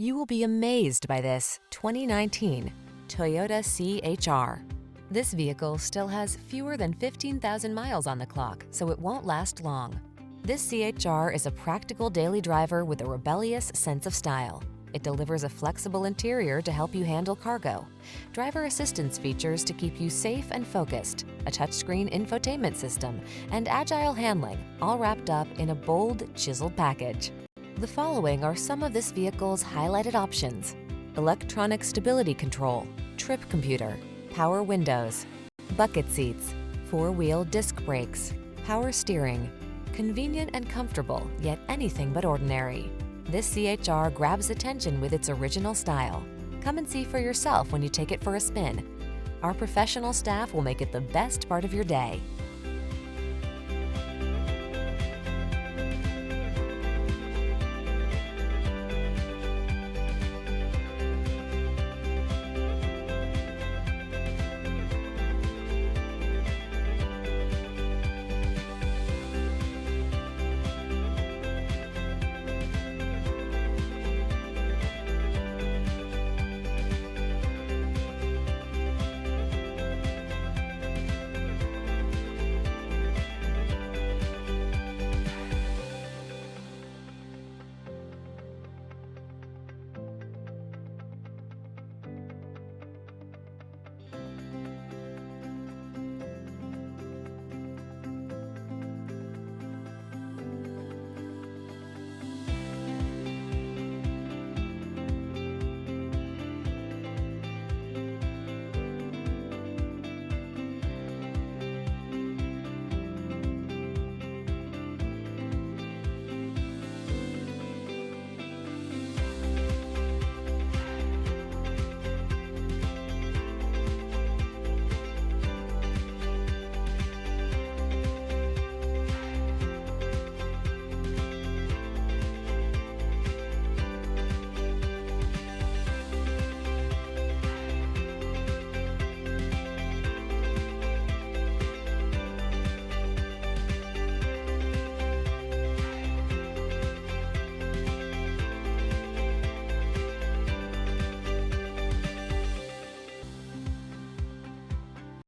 You will be amazed by this 2019 Toyota C-HR. This vehicle still has fewer than 15,000 miles on the clock, so it won't last long. This C-HR is a practical daily driver with a rebellious sense of style. It delivers a flexible interior to help you handle cargo, driver assistance features to keep you safe and focused, a touchscreen infotainment system, and agile handling, all wrapped up in a bold, chiseled package. The following are some of this vehicle's highlighted options: electronic stability control, trip computer, power windows, bucket seats, four-wheel disc brakes, power steering. Convenient and comfortable, yet anything but ordinary. This C-HR grabs attention with its original style. Come and see for yourself when you take it for a spin. Our professional staff will make it the best part of your day.